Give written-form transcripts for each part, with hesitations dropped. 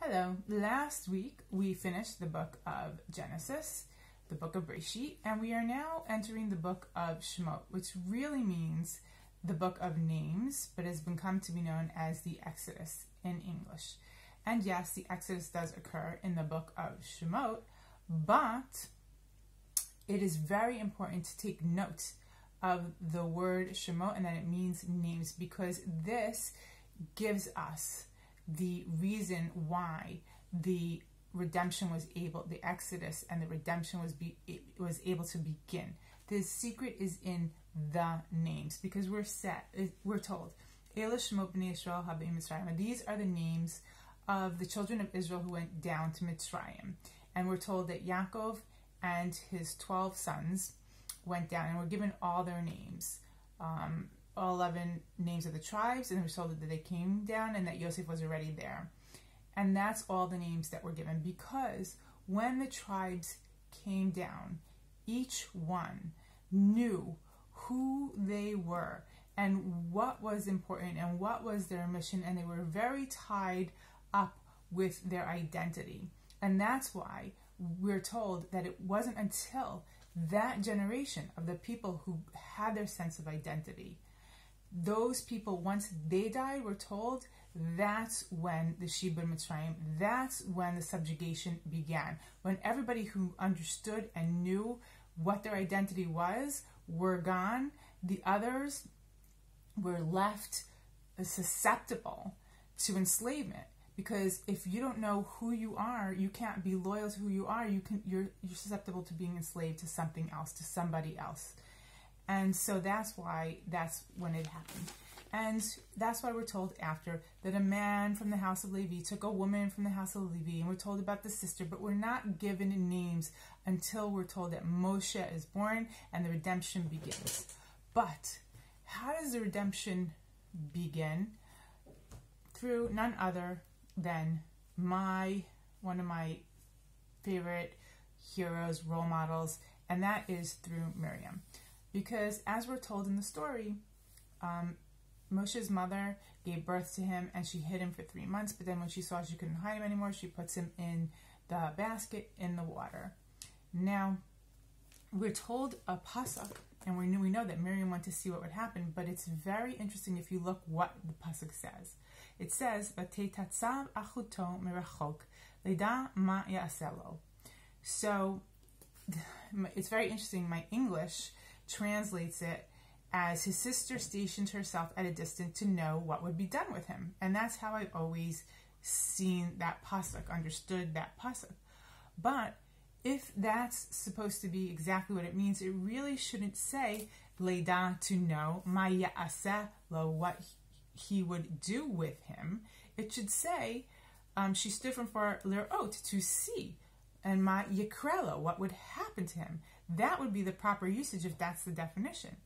Hello. Last week we finished the book of Genesis, the book of Breshit, and we are now entering the book of Shemot, which really means the book of names, but has become to be known as the Exodus in English. And yes, the Exodus does occur in the book of Shemot, but it is very important to take note of the word Shemot and that it means names, because this gives us the reason why the redemption was able, the Exodus and the redemption was able to begin. The secret is in the names, because we're told, these are the names of the children of Israel who went down to Mitzrayim. And we're told that Yaakov and his 12 sons went down and were given all their names. All 11 names of the tribes, and we're told that they came down and that Yosef was already there. And that's all the names that were given, because when the tribes came down, each one knew who they were and what was important and what was their mission, and they were very tied up with their identity. And that's why we're told that it wasn't until that generation of the people who had their sense of identity, those people, once they died, we're told, that's when the Shibud Mitzrayim, that's when the subjugation began. When everybody who understood and knew what their identity was were gone, the others were left susceptible to enslavement. Because if you don't know who you are, you can't be loyal to who you are. You're susceptible to being enslaved to something else, to somebody else. And so that's when it happened. And that's why we're told after that a man from the house of Levi took a woman from the house of Levi, and we're told about the sister, but we're not given names until we're told that Moshe is born and the redemption begins. But how does the redemption begin? Through none other than one of my favorite heroes, role models, and that is through Miriam. Because as we're told in the story, Moshe's mother gave birth to him and she hid him for 3 months, but then when she saw she couldn't hide him anymore, she puts him in the basket in the water. Now, we're told a pasuk, and we know that Miriam went to see what would happen, but it's very interesting if you look what the pasuk says. It says, "V'teitatzav achuto merachok, leda ma ya'aseh lo." So, it's very interesting. My English translates it as his sister stationed herself at a distance to know what would be done with him. And that's how I've always seen that pasuk, understood that pasuk. But if that's supposed to be exactly what it means, it really shouldn't say Leda, to know, Ma ya'aseh lo, what he would do with him. It should say she stood from far lirot, to see, and Ma yikrelo, what would happen to him. That would be the proper usage if that's the definition.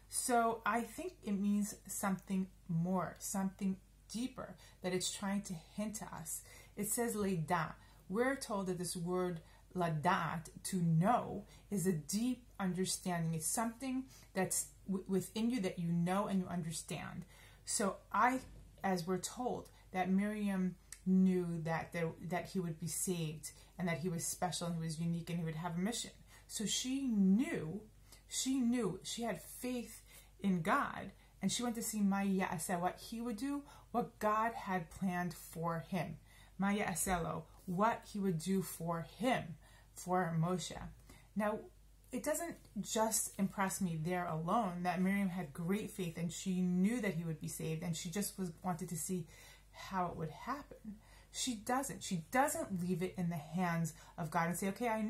So I think it means something more, something deeper, that it's trying to hint to us. It says leda. We're told that this word ladat, to know, is a deep understanding. It's something that's within you that you know and you understand. So as we're told, that Miriam knew that he would be saved and that he was special and he was unique and he would have a mission. So she knew, she had faith in God, and she went to see Ma ya'aseh, what he would do, what God had planned for him. Ma ya'aseh lo, what he would do for him, for Moshe. Now, it doesn't just impress me there alone that Miriam had great faith and she knew that he would be saved, and she just wanted to see how it would happen. She doesn't leave it in the hands of God and say, okay, I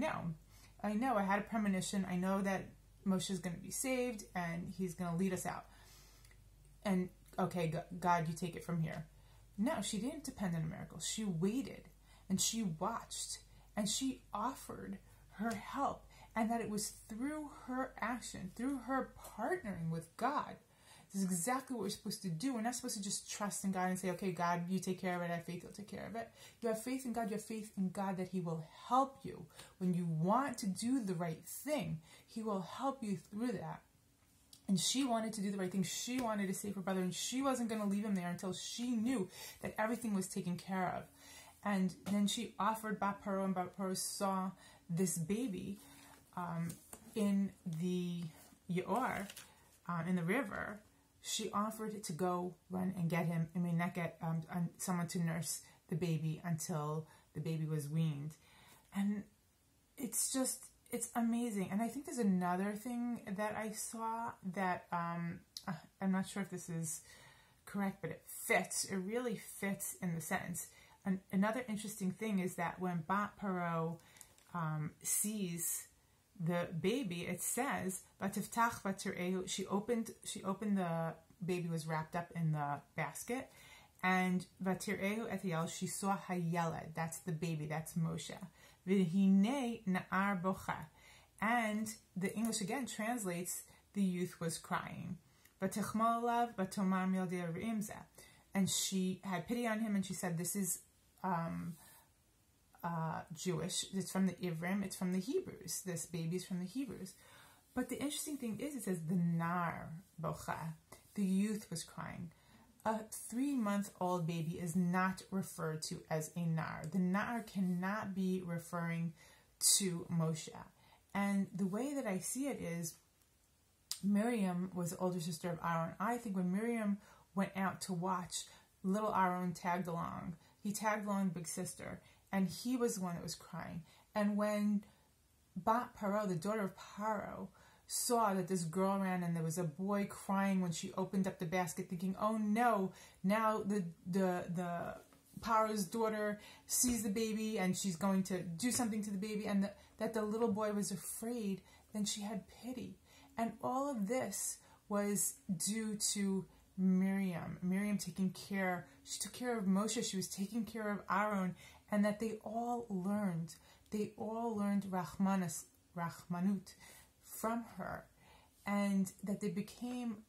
had a premonition, I know that Moshe is going to be saved and he's going to lead us out. And okay, God, you take it from here. No, she didn't depend on a miracle. She waited and she watched and she offered her help, and that it was through her action, through her partnering with God. This is exactly what we're supposed to do. We're not supposed to just trust in God and say, okay, God, you take care of it. I have faith, you'll take care of it. You have faith in God. You have faith in God that he will help you. When you want to do the right thing, he will help you through that. And she wanted to do the right thing. She wanted to save her brother, and she wasn't going to leave him there until she knew that everything was taken care of. And then she offered Bat Paro, and Bat Paro saw this baby in the Yaor, in the river. She offered to go run and get him, not get someone to nurse the baby until the baby was weaned. And it's amazing. And I think there's another thing that I saw that, I'm not sure if this is correct, but it fits. It really fits in the sentence. And another interesting thing is that when Bat Paro sees the baby, it says, "Vatiftach v'tir'ehu." She opened the baby was wrapped up in the basket, and v'tir'ehu et hayeled, she saw hayeled. That's the baby. That's Moshe. V'hinei na'ar bocha, and the English again translates, the youth was crying. V'tichmal alav v'tomar mildei re'im zeh, and she had pity on him, and she said, "This is Jewish. It's from the Ivrim. It's from the Hebrews. This baby is from the Hebrews." But the interesting thing is, it says the nar bocha. The youth was crying. A 3-month-old baby is not referred to as a nar. The nar cannot be referring to Moshe. And the way that I see it is, Miriam was the older sister of Aaron. I think when Miriam went out to watch, little Aaron tagged along. He tagged along big sister, and he was the one that was crying. And when Bat Paro, the daughter of Paro, saw that this girl ran and there was a boy crying when she opened up the basket, thinking, "Oh no, now the Paro's daughter sees the baby and she's going to do something to the baby," and that the little boy was afraid, then she had pity. And all of this was due to Miriam taking care. She took care of Moshe. She was taking care of Aaron, and that they all learned Rahmanut from her, and that they became,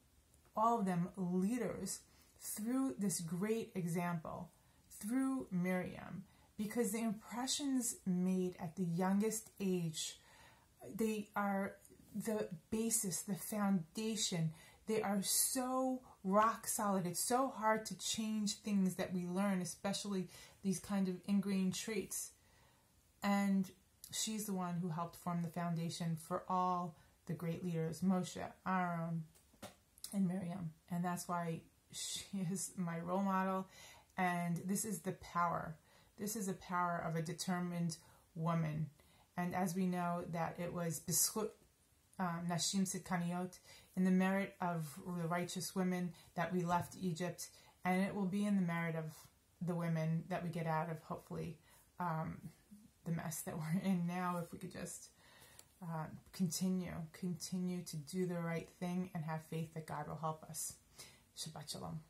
all of them, leaders through this great example, through Miriam, because the impressions made at the youngest age, they are the basis, the foundation. They are so rock solid. It's so hard to change things that we learn, especially these kind of ingrained traits. And she's the one who helped form the foundation for all the great leaders, Moshe, Aaron, and Miriam. And that's why she is my role model. And this is the power. This is the power of a determined woman. And as we know, that it was b'schut Nashim Sitkaniot, in the merit of the righteous women, that we left Egypt, and it will be in the merit of the women that we get out of, hopefully, the mess that we're in now, if we could just continue to do the right thing and have faith that God will help us. Shabbat Shalom.